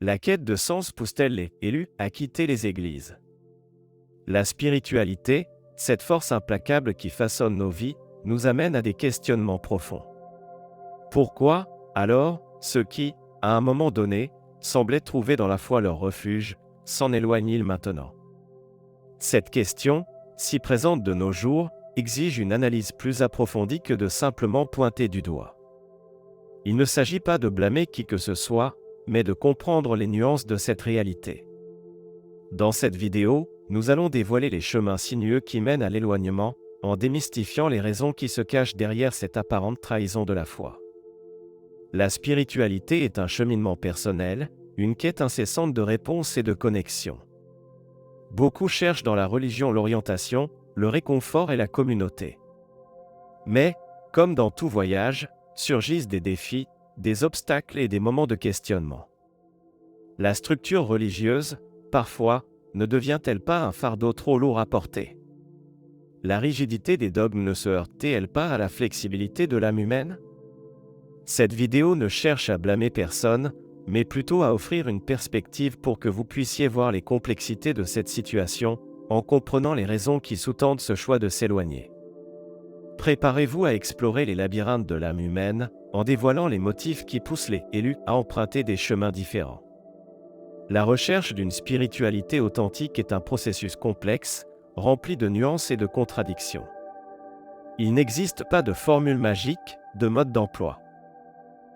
La quête de sens pousse-t-elle les élus à quitter les églises? La spiritualité, cette force implacable qui façonne nos vies, nous amène à des questionnements profonds. Pourquoi, alors, ceux qui, à un moment donné, semblaient trouver dans la foi leur refuge, s'en éloignent-ils maintenant? Cette question, si présente de nos jours, exige une analyse plus approfondie que de simplement pointer du doigt. Il ne s'agit pas de blâmer qui que ce soit, mais de comprendre les nuances de cette réalité. Dans cette vidéo, nous allons dévoiler les chemins sinueux qui mènent à l'éloignement, en démystifiant les raisons qui se cachent derrière cette apparente trahison de la foi. La spiritualité est un cheminement personnel, une quête incessante de réponses et de connexion. Beaucoup cherchent dans la religion l'orientation, le réconfort et la communauté. Mais, comme dans tout voyage, surgissent des défis, des obstacles et des moments de questionnement. La structure religieuse, parfois, ne devient-elle pas un fardeau trop lourd à porter? La rigidité des dogmes ne se heurte-t-elle pas à la flexibilité de l'âme humaine? Cette vidéo ne cherche à blâmer personne, mais plutôt à offrir une perspective pour que vous puissiez voir les complexités de cette situation, en comprenant les raisons qui sous-tendent ce choix de s'éloigner. Préparez-vous à explorer les labyrinthes de l'âme humaine, en dévoilant les motifs qui poussent les élus à emprunter des chemins différents. La recherche d'une spiritualité authentique est un processus complexe, rempli de nuances et de contradictions. Il n'existe pas de formule magique, de mode d'emploi.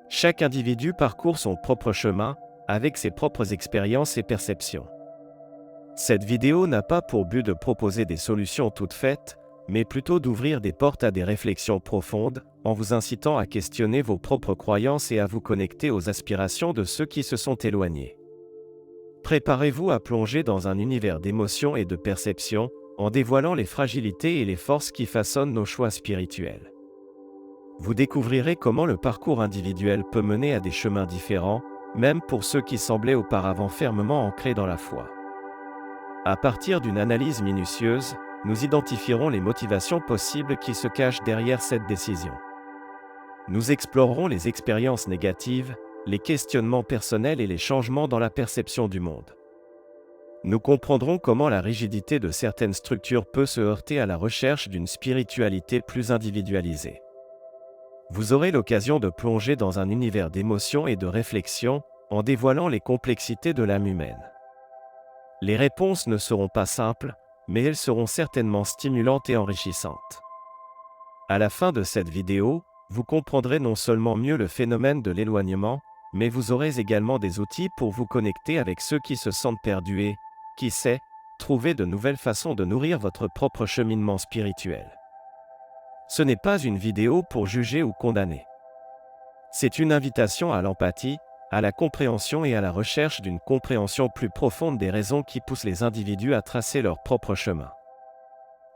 Chaque individu parcourt son propre chemin, avec ses propres expériences et perceptions. Cette vidéo n'a pas pour but de proposer des solutions toutes faites, mais plutôt d'ouvrir des portes à des réflexions profondes, en vous incitant à questionner vos propres croyances et à vous connecter aux aspirations de ceux qui se sont éloignés. Préparez-vous à plonger dans un univers d'émotions et de perceptions, en dévoilant les fragilités et les forces qui façonnent nos choix spirituels. Vous découvrirez comment le parcours individuel peut mener à des chemins différents, même pour ceux qui semblaient auparavant fermement ancrés dans la foi. À partir d'une analyse minutieuse, nous identifierons les motivations possibles qui se cachent derrière cette décision. Nous explorerons les expériences négatives, les questionnements personnels et les changements dans la perception du monde. Nous comprendrons comment la rigidité de certaines structures peut se heurter à la recherche d'une spiritualité plus individualisée. Vous aurez l'occasion de plonger dans un univers d'émotions et de réflexion, en dévoilant les complexités de l'âme humaine. Les réponses ne seront pas simples, mais elles seront certainement stimulantes et enrichissantes. À la fin de cette vidéo, vous comprendrez non seulement mieux le phénomène de l'éloignement, mais vous aurez également des outils pour vous connecter avec ceux qui se sentent perdus et, qui sait, trouver de nouvelles façons de nourrir votre propre cheminement spirituel. Ce n'est pas une vidéo pour juger ou condamner. C'est une invitation à l'empathie, à la compréhension et à la recherche d'une compréhension plus profonde des raisons qui poussent les individus à tracer leur propre chemin.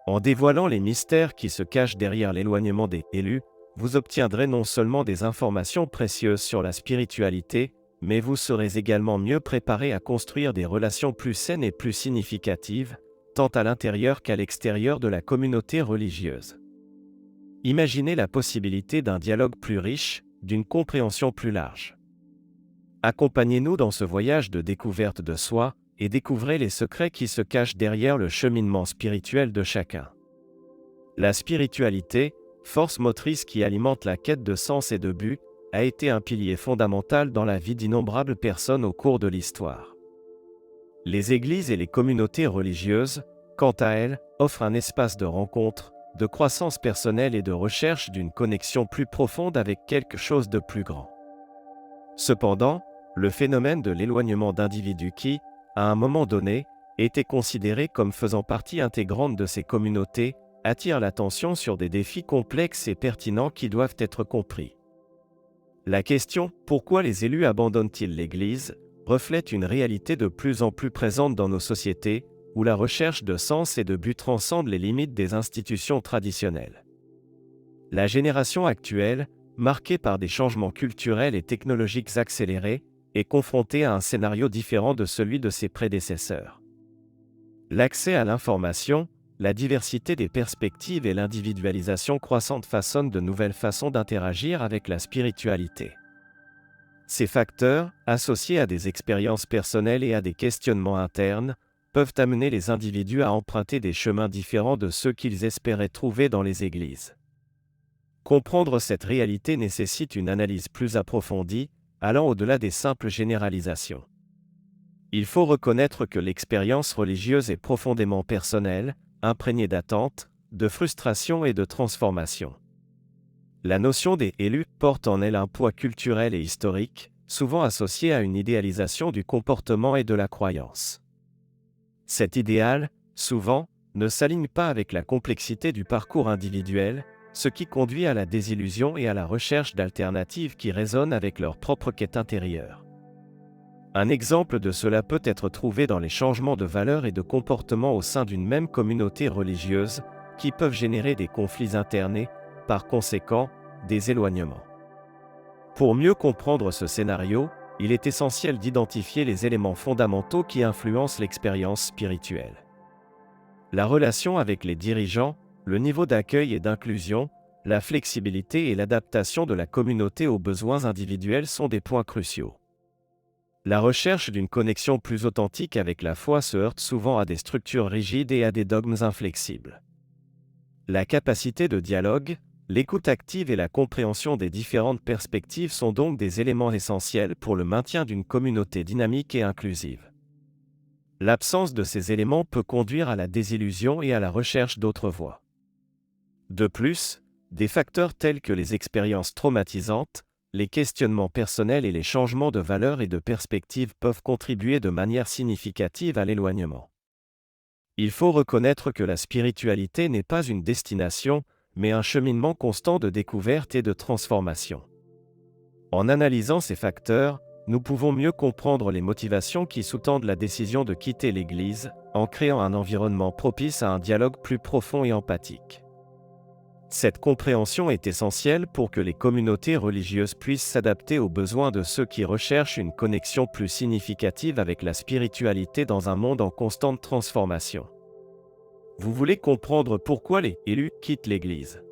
En dévoilant les mystères qui se cachent derrière l'éloignement des élus, vous obtiendrez non seulement des informations précieuses sur la spiritualité, mais vous serez également mieux préparé à construire des relations plus saines et plus significatives, tant à l'intérieur qu'à l'extérieur de la communauté religieuse. Imaginez la possibilité d'un dialogue plus riche, d'une compréhension plus large. Accompagnez-nous dans ce voyage de découverte de soi, et découvrez les secrets qui se cachent derrière le cheminement spirituel de chacun. La spiritualité, force motrice qui alimente la quête de sens et de but, a été un pilier fondamental dans la vie d'innombrables personnes au cours de l'histoire. Les églises et les communautés religieuses, quant à elles, offrent un espace de rencontre, de croissance personnelle et de recherche d'une connexion plus profonde avec quelque chose de plus grand. Cependant, le phénomène de l'éloignement d'individus qui, à un moment donné, étaient considérés comme faisant partie intégrante de ces communautés, attire l'attention sur des défis complexes et pertinents qui doivent être compris. La question « Pourquoi les élus abandonnent-ils l'Église ?» reflète une réalité de plus en plus présente dans nos sociétés, où la recherche de sens et de but transcende les limites des institutions traditionnelles. La génération actuelle, marquée par des changements culturels et technologiques accélérés, est confrontée à un scénario différent de celui de ses prédécesseurs. L'accès à l'information, la diversité des perspectives et l'individualisation croissante façonnent de nouvelles façons d'interagir avec la spiritualité. Ces facteurs, associés à des expériences personnelles et à des questionnements internes, peuvent amener les individus à emprunter des chemins différents de ceux qu'ils espéraient trouver dans les églises. Comprendre cette réalité nécessite une analyse plus approfondie, allant au-delà des simples généralisations. Il faut reconnaître que l'expérience religieuse est profondément personnelle, imprégnée d'attentes, de frustration et de transformation. La notion des élus porte en elle un poids culturel et historique, souvent associé à une idéalisation du comportement et de la croyance. Cet idéal, souvent, ne s'aligne pas avec la complexité du parcours individuel, ce qui conduit à la désillusion et à la recherche d'alternatives qui résonnent avec leur propre quête intérieure. Un exemple de cela peut être trouvé dans les changements de valeurs et de comportement au sein d'une même communauté religieuse, qui peuvent générer des conflits internes et, par conséquent, des éloignements. Pour mieux comprendre ce scénario, il est essentiel d'identifier les éléments fondamentaux qui influencent l'expérience spirituelle. La relation avec les dirigeants, le niveau d'accueil et d'inclusion, la flexibilité et l'adaptation de la communauté aux besoins individuels sont des points cruciaux. La recherche d'une connexion plus authentique avec la foi se heurte souvent à des structures rigides et à des dogmes inflexibles. La capacité de dialogue, l'écoute active et la compréhension des différentes perspectives sont donc des éléments essentiels pour le maintien d'une communauté dynamique et inclusive. L'absence de ces éléments peut conduire à la désillusion et à la recherche d'autres voies. De plus, des facteurs tels que les expériences traumatisantes, les questionnements personnels et les changements de valeurs et de perspectives peuvent contribuer de manière significative à l'éloignement. Il faut reconnaître que la spiritualité n'est pas une destination, mais un cheminement constant de découverte et de transformation. En analysant ces facteurs, nous pouvons mieux comprendre les motivations qui sous-tendent la décision de quitter l'Église, en créant un environnement propice à un dialogue plus profond et empathique. Cette compréhension est essentielle pour que les communautés religieuses puissent s'adapter aux besoins de ceux qui recherchent une connexion plus significative avec la spiritualité dans un monde en constante transformation. Vous voulez comprendre pourquoi les élus quittent l'Église?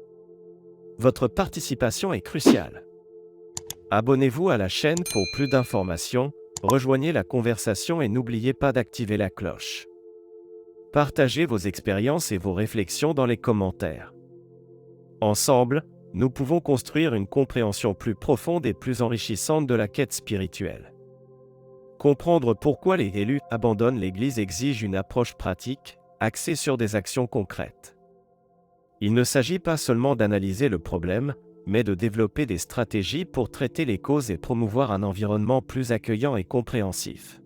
Votre participation est cruciale. Abonnez-vous à la chaîne pour plus d'informations, rejoignez la conversation et n'oubliez pas d'activer la cloche. Partagez vos expériences et vos réflexions dans les commentaires. Ensemble, nous pouvons construire une compréhension plus profonde et plus enrichissante de la quête spirituelle. Comprendre pourquoi les élus abandonnent l'Église exige une approche pratique, axée sur des actions concrètes. Il ne s'agit pas seulement d'analyser le problème, mais de développer des stratégies pour traiter les causes et promouvoir un environnement plus accueillant et compréhensif.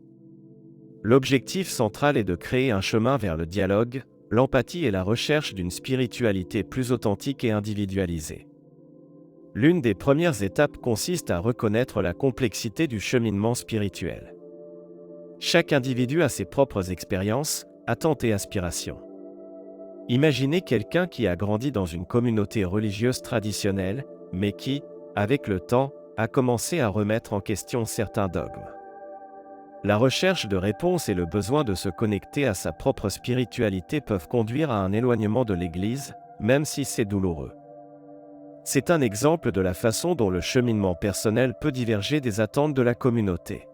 L'objectif central est de créer un chemin vers le dialogue, l'empathie et la recherche d'une spiritualité plus authentique et individualisée. L'une des premières étapes consiste à reconnaître la complexité du cheminement spirituel. Chaque individu a ses propres expériences, attentes et aspirations. Imaginez quelqu'un qui a grandi dans une communauté religieuse traditionnelle, mais qui, avec le temps, a commencé à remettre en question certains dogmes. La recherche de réponses et le besoin de se connecter à sa propre spiritualité peuvent conduire à un éloignement de l'Église, même si c'est douloureux. C'est un exemple de la façon dont le cheminement personnel peut diverger des attentes de la communauté.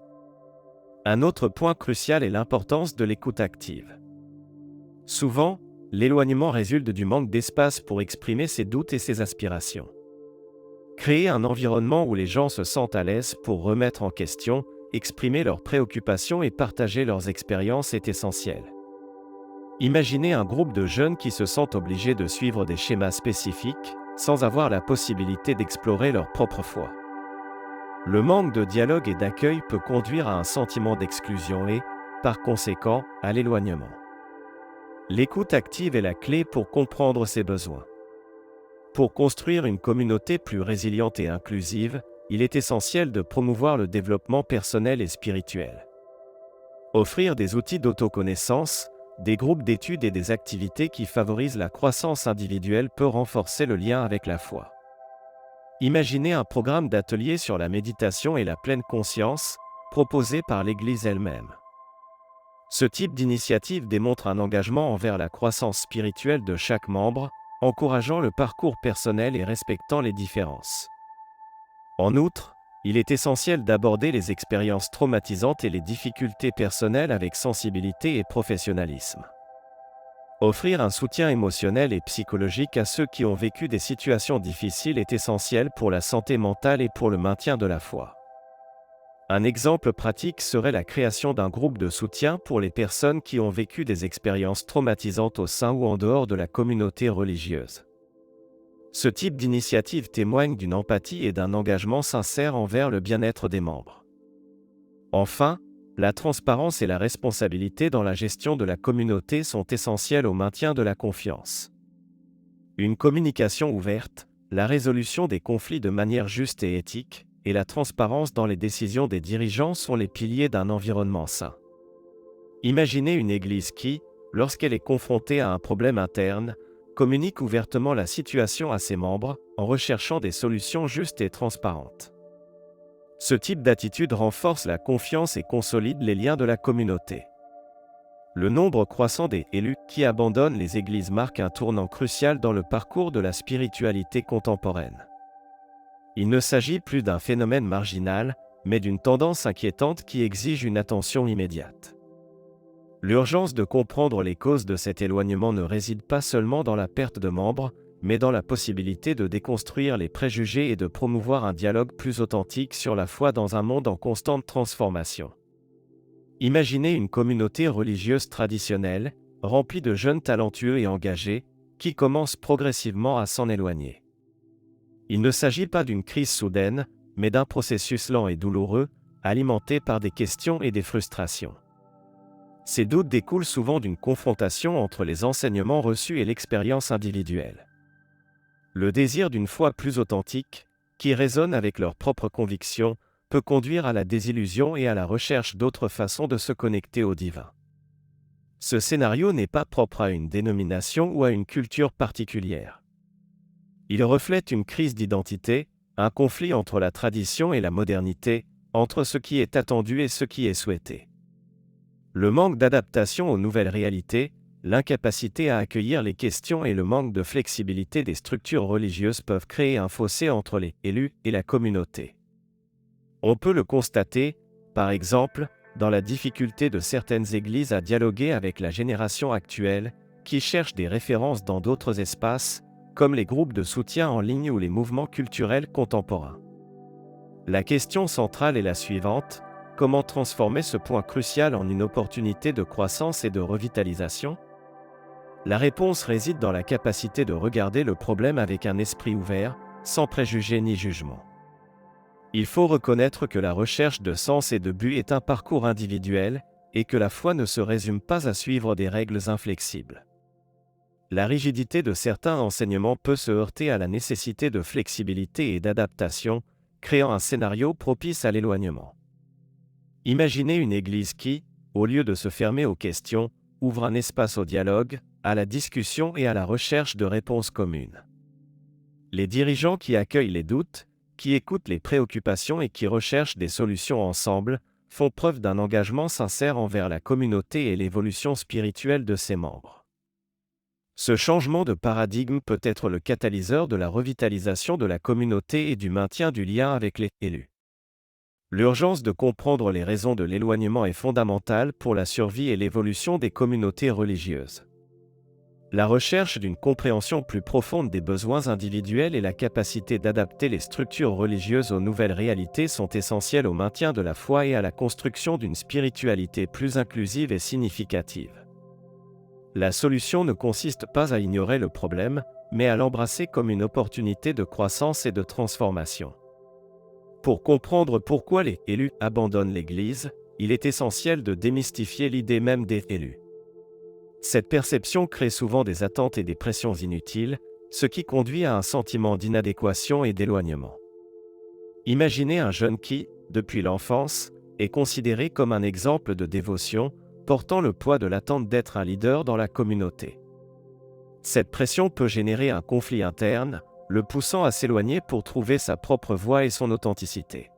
Un autre point crucial est l'importance de l'écoute active. Souvent, l'éloignement résulte du manque d'espace pour exprimer ses doutes et ses aspirations. Créer un environnement où les gens se sentent à l'aise pour remettre en question, exprimer leurs préoccupations et partager leurs expériences est essentiel. Imaginez un groupe de jeunes qui se sentent obligés de suivre des schémas spécifiques, sans avoir la possibilité d'explorer leur propre foi. Le manque de dialogue et d'accueil peut conduire à un sentiment d'exclusion et, par conséquent, à l'éloignement. L'écoute active est la clé pour comprendre ces besoins. Pour construire une communauté plus résiliente et inclusive, il est essentiel de promouvoir le développement personnel et spirituel. Offrir des outils d'autoconnaissance, des groupes d'études et des activités qui favorisent la croissance individuelle peut renforcer le lien avec la foi. Imaginez un programme d'ateliers sur la méditation et la pleine conscience, proposé par l'Église elle-même. Ce type d'initiative démontre un engagement envers la croissance spirituelle de chaque membre, encourageant le parcours personnel et respectant les différences. En outre, Il est essentiel d'aborder les expériences traumatisantes et les difficultés personnelles avec sensibilité et professionnalisme. Offrir un soutien émotionnel et psychologique à ceux qui ont vécu des situations difficiles est essentiel pour la santé mentale et pour le maintien de la foi. Un exemple pratique serait la création d'un groupe de soutien pour les personnes qui ont vécu des expériences traumatisantes au sein ou en dehors de la communauté religieuse. Ce type d'initiative témoigne d'une empathie et d'un engagement sincère envers le bien-être des membres. Enfin, la transparence et la responsabilité dans la gestion de la communauté sont essentielles au maintien de la confiance. Une communication ouverte, la résolution des conflits de manière juste et éthique, et la transparence dans les décisions des dirigeants sont les piliers d'un environnement sain. Imaginez une église qui, lorsqu'elle est confrontée à un problème interne, communique ouvertement la situation à ses membres, en recherchant des solutions justes et transparentes. Ce type d'attitude renforce la confiance et consolide les liens de la communauté. Le nombre croissant des élus qui abandonnent les églises marque un tournant crucial dans le parcours de la spiritualité contemporaine. Il ne s'agit plus d'un phénomène marginal, mais d'une tendance inquiétante qui exige une attention immédiate. L'urgence de comprendre les causes de cet éloignement ne réside pas seulement dans la perte de membres, mais dans la possibilité de déconstruire les préjugés et de promouvoir un dialogue plus authentique sur la foi dans un monde en constante transformation. Imaginez une communauté religieuse traditionnelle, remplie de jeunes talentueux et engagés, qui commence progressivement à s'en éloigner. Il ne s'agit pas d'une crise soudaine, mais d'un processus lent et douloureux, alimenté par des questions et des frustrations. Ces doutes découlent souvent d'une confrontation entre les enseignements reçus et l'expérience individuelle. Le désir d'une foi plus authentique, qui résonne avec leurs propres convictions, peut conduire à la désillusion et à la recherche d'autres façons de se connecter au divin. Ce scénario n'est pas propre à une dénomination ou à une culture particulière. Il reflète une crise d'identité, un conflit entre la tradition et la modernité, entre ce qui est attendu et ce qui est souhaité. Le manque d'adaptation aux nouvelles réalités, l'incapacité à accueillir les questions et le manque de flexibilité des structures religieuses peuvent créer un fossé entre les élus et la communauté. On peut le constater, par exemple, dans la difficulté de certaines églises à dialoguer avec la génération actuelle, qui cherche des références dans d'autres espaces, comme les groupes de soutien en ligne ou les mouvements culturels contemporains. La question centrale est la suivante: comment transformer ce point crucial en une opportunité de croissance et de revitalisation? La réponse réside dans la capacité de regarder le problème avec un esprit ouvert, sans préjugés ni jugement. Il faut reconnaître que la recherche de sens et de but est un parcours individuel, et que la foi ne se résume pas à suivre des règles inflexibles. La rigidité de certains enseignements peut se heurter à la nécessité de flexibilité et d'adaptation, créant un scénario propice à l'éloignement. Imaginez une église qui, au lieu de se fermer aux questions, ouvre un espace au dialogue, à la discussion et à la recherche de réponses communes. Les dirigeants qui accueillent les doutes, qui écoutent les préoccupations et qui recherchent des solutions ensemble, font preuve d'un engagement sincère envers la communauté et l'évolution spirituelle de ses membres. Ce changement de paradigme peut être le catalyseur de la revitalisation de la communauté et du maintien du lien avec les élus. L'urgence de comprendre les raisons de l'éloignement est fondamentale pour la survie et l'évolution des communautés religieuses. La recherche d'une compréhension plus profonde des besoins individuels et la capacité d'adapter les structures religieuses aux nouvelles réalités sont essentielles au maintien de la foi et à la construction d'une spiritualité plus inclusive et significative. La solution ne consiste pas à ignorer le problème, mais à l'embrasser comme une opportunité de croissance et de transformation. Pour comprendre pourquoi les élus abandonnent l'Église, il est essentiel de démystifier l'idée même des élus. Cette perception crée souvent des attentes et des pressions inutiles, ce qui conduit à un sentiment d'inadéquation et d'éloignement. Imaginez un jeune qui, depuis l'enfance, est considéré comme un exemple de dévotion, portant le poids de l'attente d'être un leader dans la communauté. Cette pression peut générer un conflit interne, le poussant à s'éloigner pour trouver sa propre voie et son authenticité.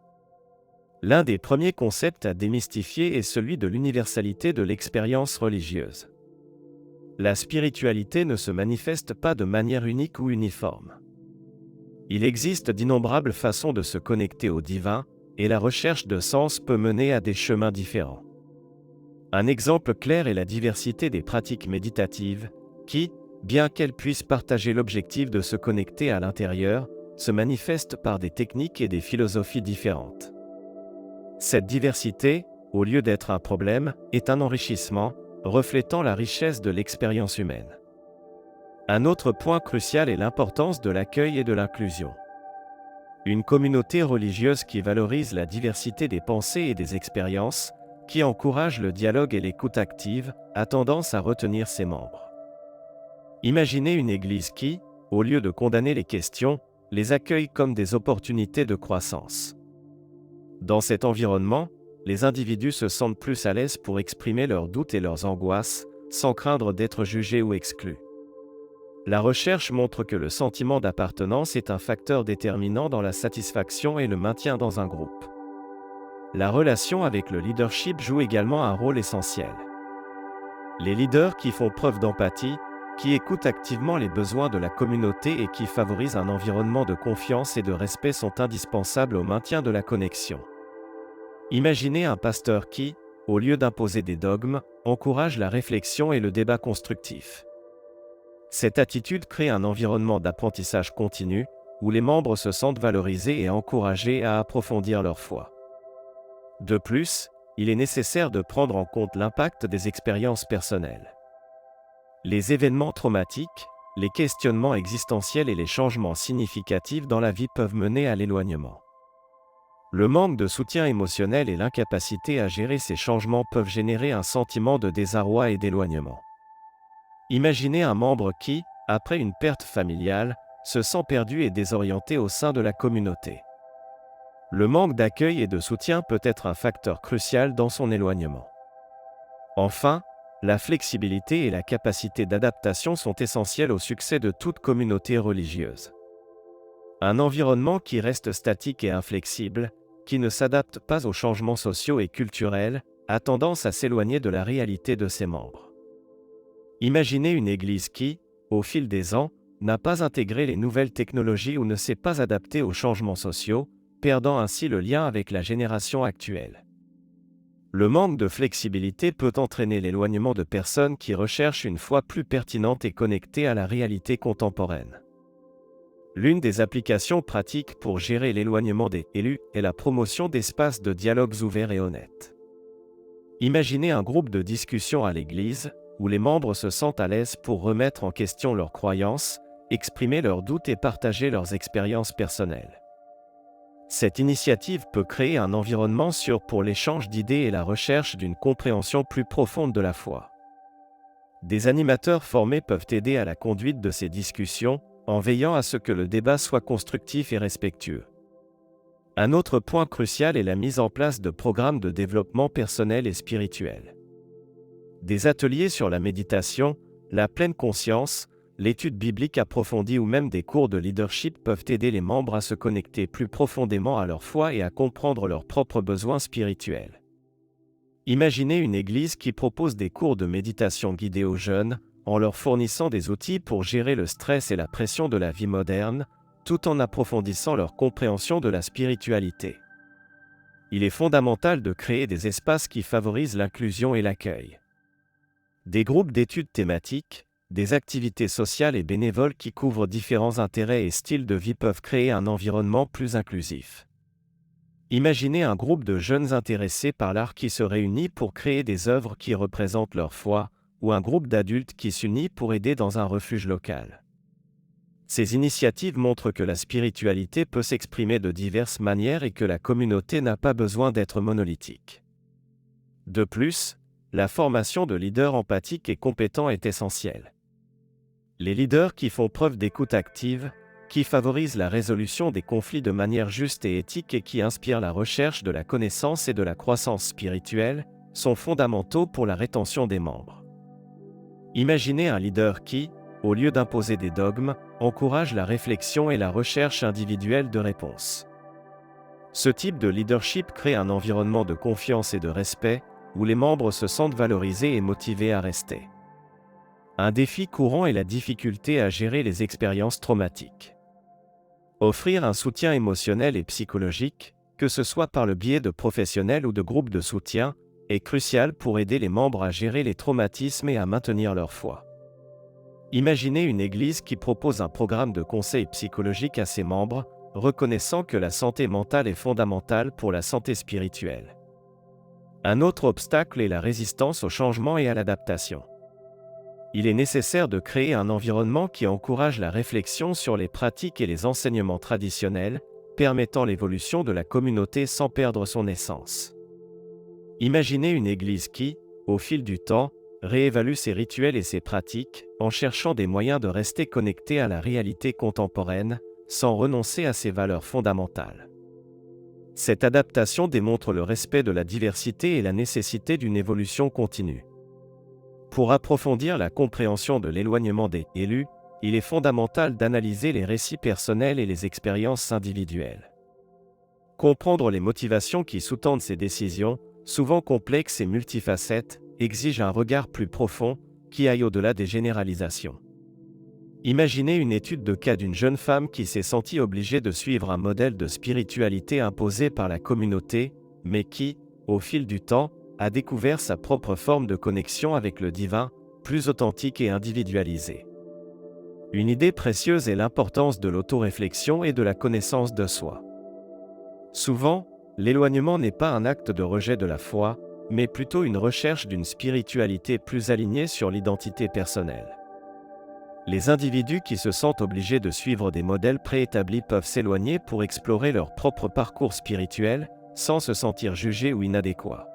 L'un des premiers concepts à démystifier est celui de l'universalité de l'expérience religieuse. La spiritualité ne se manifeste pas de manière unique ou uniforme. Il existe d'innombrables façons de se connecter au divin, et la recherche de sens peut mener à des chemins différents. Un exemple clair est la diversité des pratiques méditatives, qui, bien qu'elles puissent partager l'objectif de se connecter à l'intérieur, se manifestent par des techniques et des philosophies différentes. Cette diversité, au lieu d'être un problème, est un enrichissement, reflétant la richesse de l'expérience humaine. Un autre point crucial est l'importance de l'accueil et de l'inclusion. Une communauté religieuse qui valorise la diversité des pensées et des expériences, qui encourage le dialogue et l'écoute active, a tendance à retenir ses membres. Imaginez une église qui, au lieu de condamner les questions, les accueille comme des opportunités de croissance. Dans cet environnement, les individus se sentent plus à l'aise pour exprimer leurs doutes et leurs angoisses, sans craindre d'être jugés ou exclus. La recherche montre que le sentiment d'appartenance est un facteur déterminant dans la satisfaction et le maintien dans un groupe. La relation avec le leadership joue également un rôle essentiel. Les leaders qui font preuve d'empathie, qui écoutent activement les besoins de la communauté et qui favorisent un environnement de confiance et de respect sont indispensables au maintien de la connexion. Imaginez un pasteur qui, au lieu d'imposer des dogmes, encourage la réflexion et le débat constructif. Cette attitude crée un environnement d'apprentissage continu, où les membres se sentent valorisés et encouragés à approfondir leur foi. De plus, il est nécessaire de prendre en compte l'impact des expériences personnelles. Les événements traumatiques, les questionnements existentiels et les changements significatifs dans la vie peuvent mener à l'éloignement. Le manque de soutien émotionnel et l'incapacité à gérer ces changements peuvent générer un sentiment de désarroi et d'éloignement. Imaginez un membre qui, après une perte familiale, se sent perdu et désorienté au sein de la communauté. Le manque d'accueil et de soutien peut être un facteur crucial dans son éloignement. Enfin, la flexibilité et la capacité d'adaptation sont essentielles au succès de toute communauté religieuse. Un environnement qui reste statique et inflexible, qui ne s'adapte pas aux changements sociaux et culturels, a tendance à s'éloigner de la réalité de ses membres. Imaginez une église qui, au fil des ans, n'a pas intégré les nouvelles technologies ou ne s'est pas adaptée aux changements sociaux, perdant ainsi le lien avec la génération actuelle. Le manque de flexibilité peut entraîner l'éloignement de personnes qui recherchent une foi plus pertinente et connectée à la réalité contemporaine. L'une des applications pratiques pour gérer l'éloignement des élus est la promotion d'espaces de dialogues ouverts et honnêtes. Imaginez un groupe de discussion à l'église, où les membres se sentent à l'aise pour remettre en question leurs croyances, exprimer leurs doutes et partager leurs expériences personnelles. Cette initiative peut créer un environnement sûr pour l'échange d'idées et la recherche d'une compréhension plus profonde de la foi. Des animateurs formés peuvent aider à la conduite de ces discussions, en veillant à ce que le débat soit constructif et respectueux. Un autre point crucial est la mise en place de programmes de développement personnel et spirituel. Des ateliers sur la méditation, la pleine conscience, l'étude biblique approfondie ou même des cours de leadership peuvent aider les membres à se connecter plus profondément à leur foi et à comprendre leurs propres besoins spirituels. Imaginez une église qui propose des cours de méditation guidés aux jeunes, en leur fournissant des outils pour gérer le stress et la pression de la vie moderne, tout en approfondissant leur compréhension de la spiritualité. Il est fondamental de créer des espaces qui favorisent l'inclusion et l'accueil. Des groupes d'études thématiques, des activités sociales et bénévoles qui couvrent différents intérêts et styles de vie peuvent créer un environnement plus inclusif. Imaginez un groupe de jeunes intéressés par l'art qui se réunit pour créer des œuvres qui représentent leur foi, ou un groupe d'adultes qui s'unit pour aider dans un refuge local. Ces initiatives montrent que la spiritualité peut s'exprimer de diverses manières et que la communauté n'a pas besoin d'être monolithique. De plus, la formation de leaders empathiques et compétents est essentielle. Les leaders qui font preuve d'écoute active, qui favorisent la résolution des conflits de manière juste et éthique et qui inspirent la recherche de la connaissance et de la croissance spirituelle, sont fondamentaux pour la rétention des membres. Imaginez un leader qui, au lieu d'imposer des dogmes, encourage la réflexion et la recherche individuelle de réponses. Ce type de leadership crée un environnement de confiance et de respect, où les membres se sentent valorisés et motivés à rester. Un défi courant est la difficulté à gérer les expériences traumatiques. Offrir un soutien émotionnel et psychologique, que ce soit par le biais de professionnels ou de groupes de soutien, est crucial pour aider les membres à gérer les traumatismes et à maintenir leur foi. Imaginez une église qui propose un programme de conseil psychologique à ses membres, reconnaissant que la santé mentale est fondamentale pour la santé spirituelle. Un autre obstacle est la résistance au changement et à l'adaptation. Il est nécessaire de créer un environnement qui encourage la réflexion sur les pratiques et les enseignements traditionnels, permettant l'évolution de la communauté sans perdre son essence. Imaginez une église qui, au fil du temps, réévalue ses rituels et ses pratiques, en cherchant des moyens de rester connecté à la réalité contemporaine, sans renoncer à ses valeurs fondamentales. Cette adaptation démontre le respect de la diversité et la nécessité d'une évolution continue. Pour approfondir la compréhension de l'éloignement des élus, il est fondamental d'analyser les récits personnels et les expériences individuelles. Comprendre les motivations qui sous-tendent ces décisions, souvent complexes et multifacettes, exige un regard plus profond, qui aille au-delà des généralisations. Imaginez une étude de cas d'une jeune femme qui s'est sentie obligée de suivre un modèle de spiritualité imposé par la communauté, mais qui, au fil du temps, a découvert sa propre forme de connexion avec le divin, plus authentique et individualisée. Une idée précieuse est l'importance de l'autoréflexion et de la connaissance de soi. Souvent, l'éloignement n'est pas un acte de rejet de la foi, mais plutôt une recherche d'une spiritualité plus alignée sur l'identité personnelle. Les individus qui se sentent obligés de suivre des modèles préétablis peuvent s'éloigner pour explorer leur propre parcours spirituel, sans se sentir jugés ou inadéquats.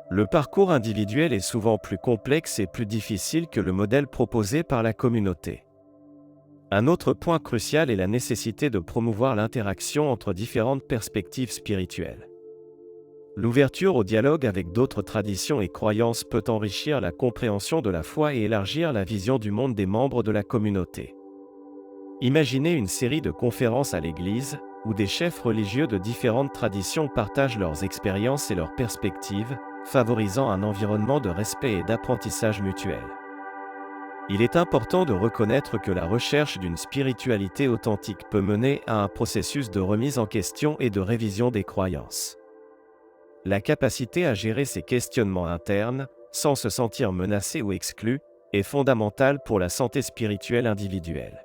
Le parcours individuel est souvent plus complexe et plus difficile que le modèle proposé par la communauté. Un autre point crucial est la nécessité de promouvoir l'interaction entre différentes perspectives spirituelles. L'ouverture au dialogue avec d'autres traditions et croyances peut enrichir la compréhension de la foi et élargir la vision du monde des membres de la communauté. Imaginez une série de conférences à l'église, où des chefs religieux de différentes traditions partagent leurs expériences et leurs perspectives, favorisant un environnement de respect et d'apprentissage mutuel. Il est important de reconnaître que la recherche d'une spiritualité authentique peut mener à un processus de remise en question et de révision des croyances. La capacité à gérer ces questionnements internes, sans se sentir menacé ou exclu, est fondamentale pour la santé spirituelle individuelle.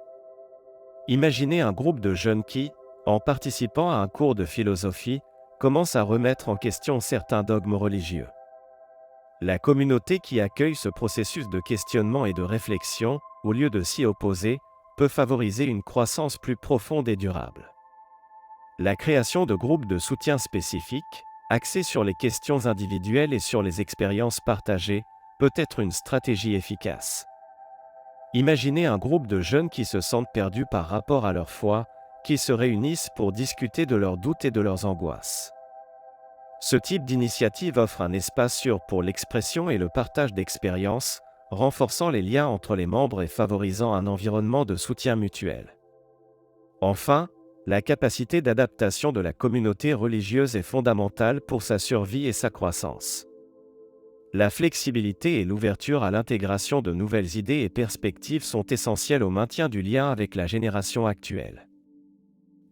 Imaginez un groupe de jeunes qui, en participant à un cours de philosophie, commencent à remettre en question certains dogmes religieux. La communauté qui accueille ce processus de questionnement et de réflexion, au lieu de s'y opposer, peut favoriser une croissance plus profonde et durable. La création de groupes de soutien spécifiques, axés sur les questions individuelles et sur les expériences partagées, peut être une stratégie efficace. Imaginez un groupe de jeunes qui se sentent perdus par rapport à leur foi, qui se réunissent pour discuter de leurs doutes et de leurs angoisses. Ce type d'initiative offre un espace sûr pour l'expression et le partage d'expériences, renforçant les liens entre les membres et favorisant un environnement de soutien mutuel. Enfin, la capacité d'adaptation de la communauté religieuse est fondamentale pour sa survie et sa croissance. La flexibilité et l'ouverture à l'intégration de nouvelles idées et perspectives sont essentielles au maintien du lien avec la génération actuelle.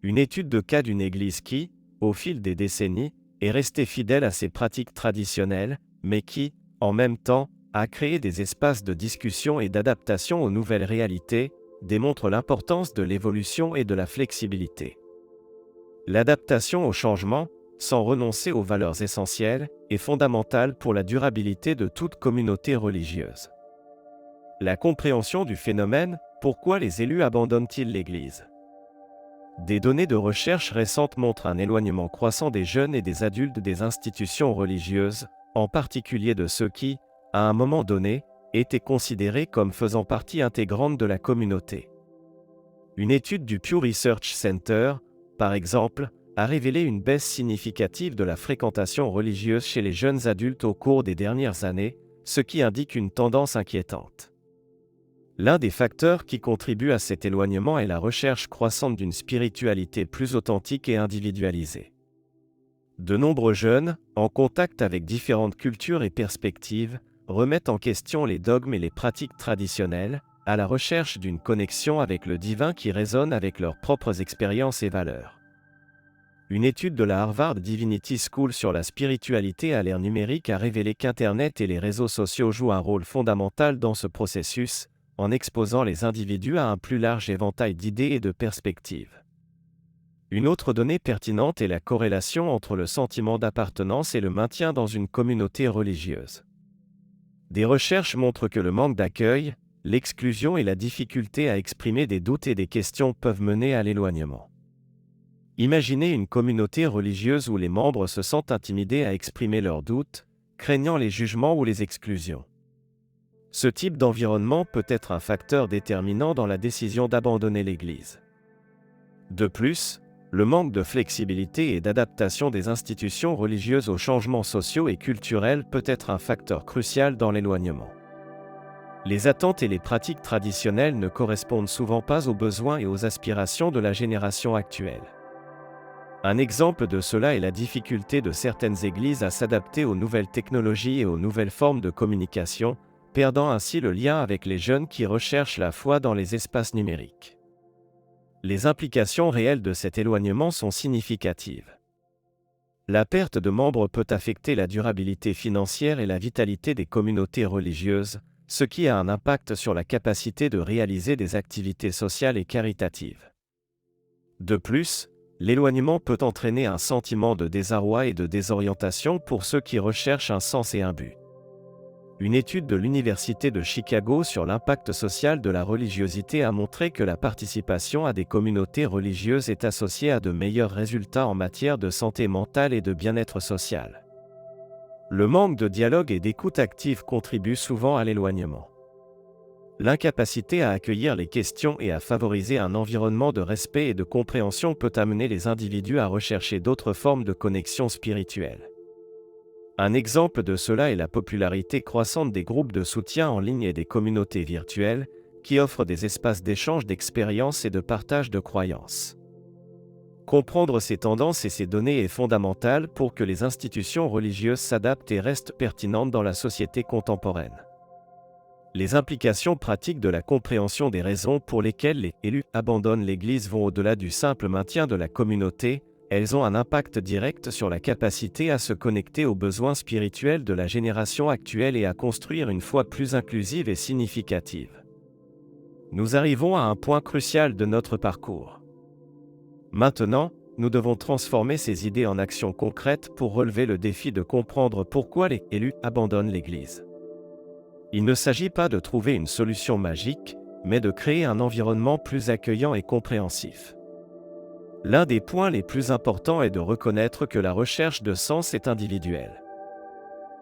Une étude de cas d'une église qui, au fil des décennies, est restée fidèle à ses pratiques traditionnelles, mais qui, en même temps, a créé des espaces de discussion et d'adaptation aux nouvelles réalités, démontre l'importance de l'évolution et de la flexibilité. L'adaptation au changement, sans renoncer aux valeurs essentielles, est fondamentale pour la durabilité de toute communauté religieuse. La compréhension du phénomène, pourquoi les élus abandonnent-ils l'Église ? Des données de recherche récentes montrent un éloignement croissant des jeunes et des adultes des institutions religieuses, en particulier de ceux qui, à un moment donné, étaient considérés comme faisant partie intégrante de la communauté. Une étude du Pew Research Center, par exemple, a révélé une baisse significative de la fréquentation religieuse chez les jeunes adultes au cours des dernières années, ce qui indique une tendance inquiétante. L'un des facteurs qui contribuent à cet éloignement est la recherche croissante d'une spiritualité plus authentique et individualisée. De nombreux jeunes, en contact avec différentes cultures et perspectives, remettent en question les dogmes et les pratiques traditionnelles, à la recherche d'une connexion avec le divin qui résonne avec leurs propres expériences et valeurs. Une étude de la Harvard Divinity School sur la spiritualité à l'ère numérique a révélé qu'Internet et les réseaux sociaux jouent un rôle fondamental dans ce processus, en exposant les individus à un plus large éventail d'idées et de perspectives. Une autre donnée pertinente est la corrélation entre le sentiment d'appartenance et le maintien dans une communauté religieuse. Des recherches montrent que le manque d'accueil, l'exclusion et la difficulté à exprimer des doutes et des questions peuvent mener à l'éloignement. Imaginez une communauté religieuse où les membres se sentent intimidés à exprimer leurs doutes, craignant les jugements ou les exclusions. Ce type d'environnement peut être un facteur déterminant dans la décision d'abandonner l'Église. De plus, le manque de flexibilité et d'adaptation des institutions religieuses aux changements sociaux et culturels peut être un facteur crucial dans l'éloignement. Les attentes et les pratiques traditionnelles ne correspondent souvent pas aux besoins et aux aspirations de la génération actuelle. Un exemple de cela est la difficulté de certaines églises à s'adapter aux nouvelles technologies et aux nouvelles formes de communication, perdant ainsi le lien avec les jeunes qui recherchent la foi dans les espaces numériques. Les implications réelles de cet éloignement sont significatives. La perte de membres peut affecter la durabilité financière et la vitalité des communautés religieuses, ce qui a un impact sur la capacité de réaliser des activités sociales et caritatives. De plus, l'éloignement peut entraîner un sentiment de désarroi et de désorientation pour ceux qui recherchent un sens et un but. Une étude de l'Université de Chicago sur l'impact social de la religiosité a montré que la participation à des communautés religieuses est associée à de meilleurs résultats en matière de santé mentale et de bien-être social. Le manque de dialogue et d'écoute active contribue souvent à l'éloignement. L'incapacité à accueillir les questions et à favoriser un environnement de respect et de compréhension peut amener les individus à rechercher d'autres formes de connexion spirituelle. Un exemple de cela est la popularité croissante des groupes de soutien en ligne et des communautés virtuelles, qui offrent des espaces d'échange d'expériences et de partage de croyances. Comprendre ces tendances et ces données est fondamental pour que les institutions religieuses s'adaptent et restent pertinentes dans la société contemporaine. Les implications pratiques de la compréhension des raisons pour lesquelles les élus abandonnent l'Église vont au-delà du simple maintien de la communauté, elles ont un impact direct sur la capacité à se connecter aux besoins spirituels de la génération actuelle et à construire une foi plus inclusive et significative. Nous arrivons à un point crucial de notre parcours. Maintenant, nous devons transformer ces idées en actions concrètes pour relever le défi de comprendre pourquoi les élus abandonnent l'Église. Il ne s'agit pas de trouver une solution magique, mais de créer un environnement plus accueillant et compréhensif. L'un des points les plus importants est de reconnaître que la recherche de sens est individuelle.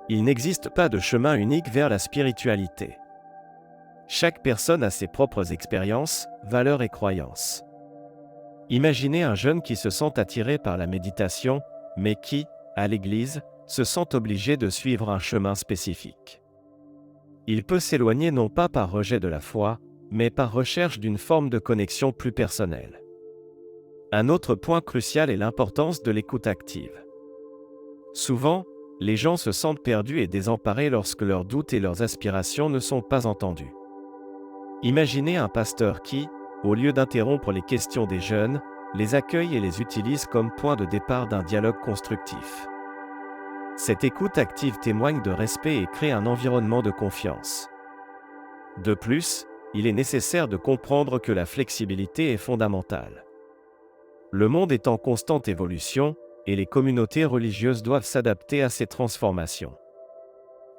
Il n'existe pas de chemin unique vers la spiritualité. Chaque personne a ses propres expériences, valeurs et croyances. Imaginez un jeune qui se sent attiré par la méditation, mais qui, à l'Église, se sent obligé de suivre un chemin spécifique. Il peut s'éloigner non pas par rejet de la foi, mais par recherche d'une forme de connexion plus personnelle. Un autre point crucial est l'importance de l'écoute active. Souvent, les gens se sentent perdus et désemparés lorsque leurs doutes et leurs aspirations ne sont pas entendus. Imaginez un pasteur qui, au lieu d'interrompre les questions des jeunes, les accueille et les utilise comme point de départ d'un dialogue constructif. Cette écoute active témoigne de respect et crée un environnement de confiance. De plus, il est nécessaire de comprendre que la flexibilité est fondamentale. Le monde est en constante évolution, et les communautés religieuses doivent s'adapter à ces transformations.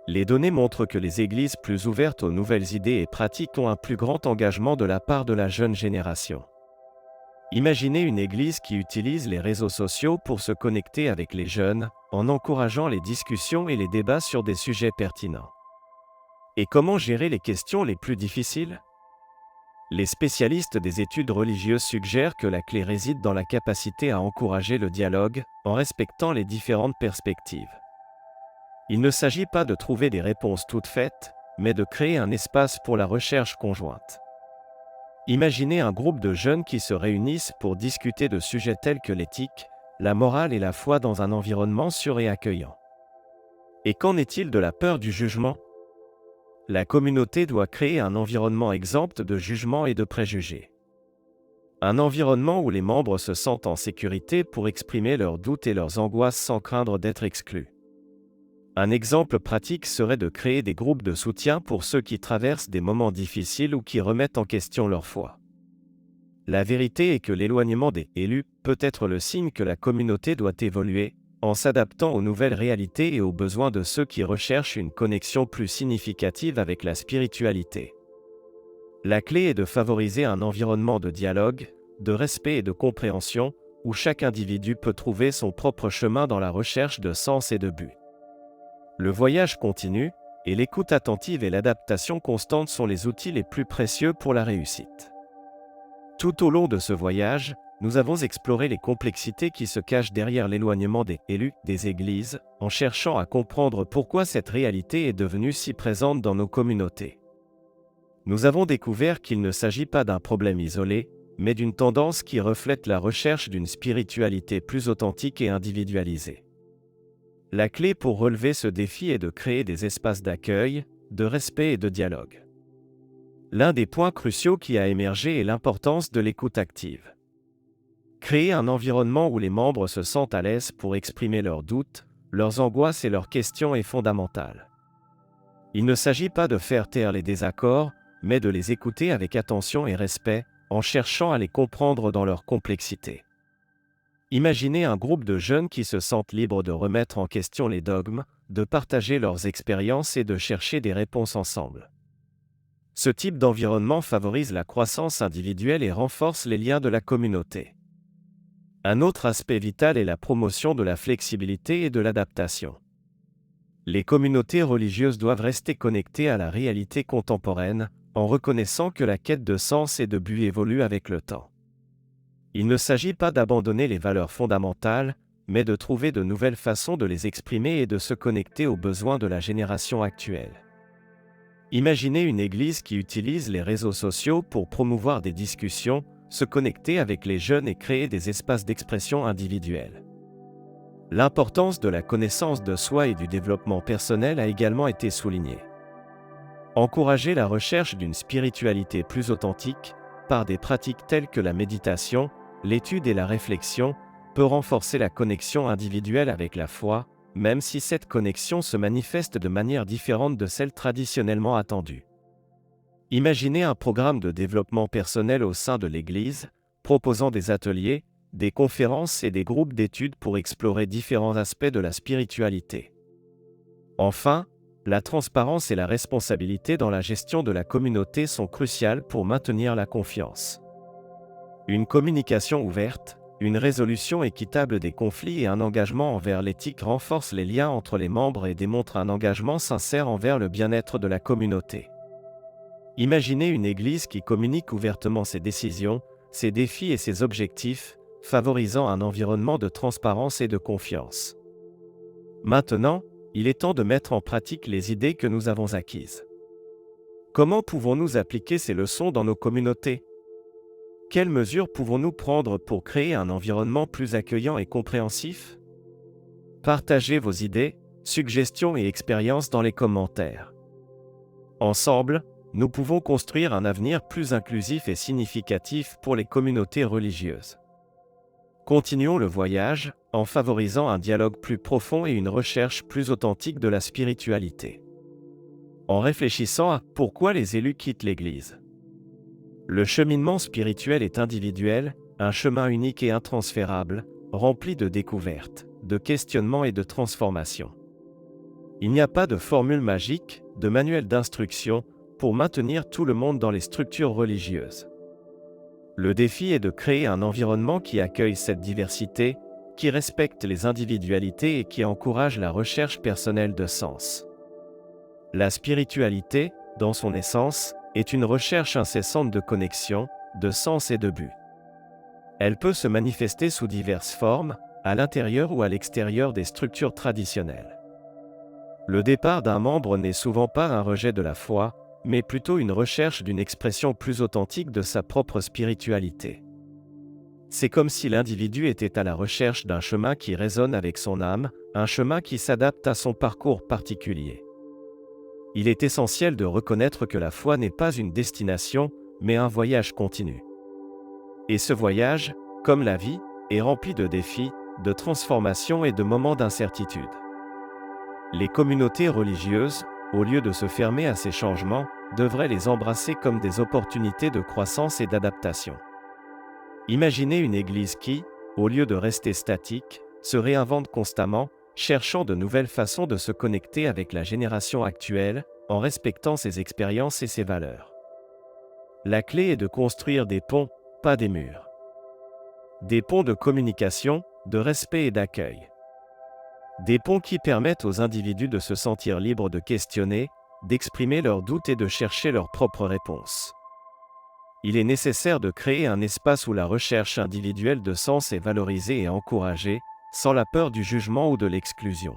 Les données montrent que les églises plus ouvertes aux nouvelles idées et pratiques ont un plus grand engagement de la part de la jeune génération. Imaginez une église qui utilise les réseaux sociaux pour se connecter avec les jeunes, en encourageant les discussions et les débats sur des sujets pertinents. Et comment gérer les questions les plus difficiles ? Les spécialistes des études religieuses suggèrent que la clé réside dans la capacité à encourager le dialogue, en respectant les différentes perspectives. Il ne s'agit pas de trouver des réponses toutes faites, mais de créer un espace pour la recherche conjointe. Imaginez un groupe de jeunes qui se réunissent pour discuter de sujets tels que l'éthique, la morale et la foi dans un environnement sûr et accueillant. Et qu'en est-il de la peur du jugement ? La communauté doit créer un environnement exempt de jugement et de préjugés. Un environnement où les membres se sentent en sécurité pour exprimer leurs doutes et leurs angoisses sans craindre d'être exclus. Un exemple pratique serait de créer des groupes de soutien pour ceux qui traversent des moments difficiles ou qui remettent en question leur foi. La vérité est que l'éloignement des élus peut être le signe que la communauté doit évoluer, en s'adaptant aux nouvelles réalités et aux besoins de ceux qui recherchent une connexion plus significative avec la spiritualité. La clé est de favoriser un environnement de dialogue, de respect et de compréhension, où chaque individu peut trouver son propre chemin dans la recherche de sens et de but. Le voyage continue, et l'écoute attentive et l'adaptation constante sont les outils les plus précieux pour la réussite. Tout au long de ce voyage, nous avons exploré les complexités qui se cachent derrière l'éloignement des élus des églises, en cherchant à comprendre pourquoi cette réalité est devenue si présente dans nos communautés. Nous avons découvert qu'il ne s'agit pas d'un problème isolé, mais d'une tendance qui reflète la recherche d'une spiritualité plus authentique et individualisée. La clé pour relever ce défi est de créer des espaces d'accueil, de respect et de dialogue. L'un des points cruciaux qui a émergé est l'importance de l'écoute active. Créer un environnement où les membres se sentent à l'aise pour exprimer leurs doutes, leurs angoisses et leurs questions est fondamental. Il ne s'agit pas de faire taire les désaccords, mais de les écouter avec attention et respect, en cherchant à les comprendre dans leur complexité. Imaginez un groupe de jeunes qui se sentent libres de remettre en question les dogmes, de partager leurs expériences et de chercher des réponses ensemble. Ce type d'environnement favorise la croissance individuelle et renforce les liens de la communauté. Un autre aspect vital est la promotion de la flexibilité et de l'adaptation. Les communautés religieuses doivent rester connectées à la réalité contemporaine, en reconnaissant que la quête de sens et de but évolue avec le temps. Il ne s'agit pas d'abandonner les valeurs fondamentales, mais de trouver de nouvelles façons de les exprimer et de se connecter aux besoins de la génération actuelle. Imaginez une église qui utilise les réseaux sociaux pour promouvoir des discussions, se connecter avec les jeunes et créer des espaces d'expression individuels. L'importance de la connaissance de soi et du développement personnel a également été soulignée. Encourager la recherche d'une spiritualité plus authentique, par des pratiques telles que la méditation, l'étude et la réflexion, peut renforcer la connexion individuelle avec la foi, même si cette connexion se manifeste de manière différente de celle traditionnellement attendue. Imaginez un programme de développement personnel au sein de l'Église, proposant des ateliers, des conférences et des groupes d'études pour explorer différents aspects de la spiritualité. Enfin, la transparence et la responsabilité dans la gestion de la communauté sont cruciales pour maintenir la confiance. Une communication ouverte, une résolution équitable des conflits et un engagement envers l'éthique renforcent les liens entre les membres et démontrent un engagement sincère envers le bien-être de la communauté. Imaginez une église qui communique ouvertement ses décisions, ses défis et ses objectifs, favorisant un environnement de transparence et de confiance. Maintenant, il est temps de mettre en pratique les idées que nous avons acquises. Comment pouvons-nous appliquer ces leçons dans nos communautés ? Quelles mesures pouvons-nous prendre pour créer un environnement plus accueillant et compréhensif ? Partagez vos idées, suggestions et expériences dans les commentaires. Ensemble, nous pouvons construire un avenir plus inclusif et significatif pour les communautés religieuses. Continuons le voyage, en favorisant un dialogue plus profond et une recherche plus authentique de la spiritualité. En réfléchissant à pourquoi les élus quittent l'Église. Le cheminement spirituel est individuel, un chemin unique et intransférable, rempli de découvertes, de questionnements et de transformations. Il n'y a pas de formule magique, de manuel d'instruction, pour maintenir tout le monde dans les structures religieuses. Le défi est de créer un environnement qui accueille cette diversité, qui respecte les individualités et qui encourage la recherche personnelle de sens. La spiritualité, dans son essence, est une recherche incessante de connexion, de sens et de but. Elle peut se manifester sous diverses formes, à l'intérieur ou à l'extérieur des structures traditionnelles. Le départ d'un membre n'est souvent pas un rejet de la foi, mais plutôt une recherche d'une expression plus authentique de sa propre spiritualité. C'est comme si l'individu était à la recherche d'un chemin qui résonne avec son âme, un chemin qui s'adapte à son parcours particulier. Il est essentiel de reconnaître que la foi n'est pas une destination, mais un voyage continu. Et ce voyage, comme la vie, est rempli de défis, de transformations et de moments d'incertitude. Les communautés religieuses, au lieu de se fermer à ces changements, devraient les embrasser comme des opportunités de croissance et d'adaptation. Imaginez une Église qui, au lieu de rester statique, se réinvente constamment, cherchant de nouvelles façons de se connecter avec la génération actuelle, en respectant ses expériences et ses valeurs. La clé est de construire des ponts, pas des murs. Des ponts de communication, de respect et d'accueil. Des ponts qui permettent aux individus de se sentir libres de questionner, d'exprimer leurs doutes et de chercher leurs propres réponses. Il est nécessaire de créer un espace où la recherche individuelle de sens est valorisée et encouragée, sans la peur du jugement ou de l'exclusion.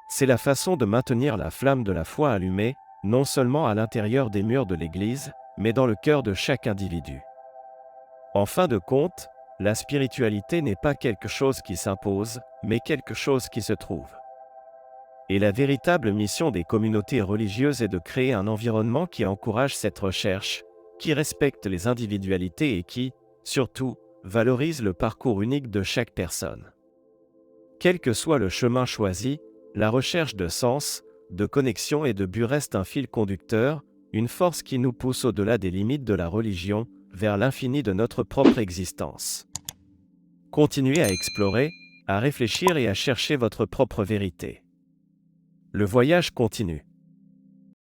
C'est la façon de maintenir la flamme de la foi allumée, non seulement à l'intérieur des murs de l'Église, mais dans le cœur de chaque individu. En fin de compte, la spiritualité n'est pas quelque chose qui s'impose, mais quelque chose qui se trouve. Et la véritable mission des communautés religieuses est de créer un environnement qui encourage cette recherche, qui respecte les individualités et qui, surtout, valorise le parcours unique de chaque personne. Quel que soit le chemin choisi, la recherche de sens, de connexion et de but reste un fil conducteur, une force qui nous pousse au-delà des limites de la religion, vers l'infini de notre propre existence. Continuez à explorer, à réfléchir et à chercher votre propre vérité. Le voyage continue.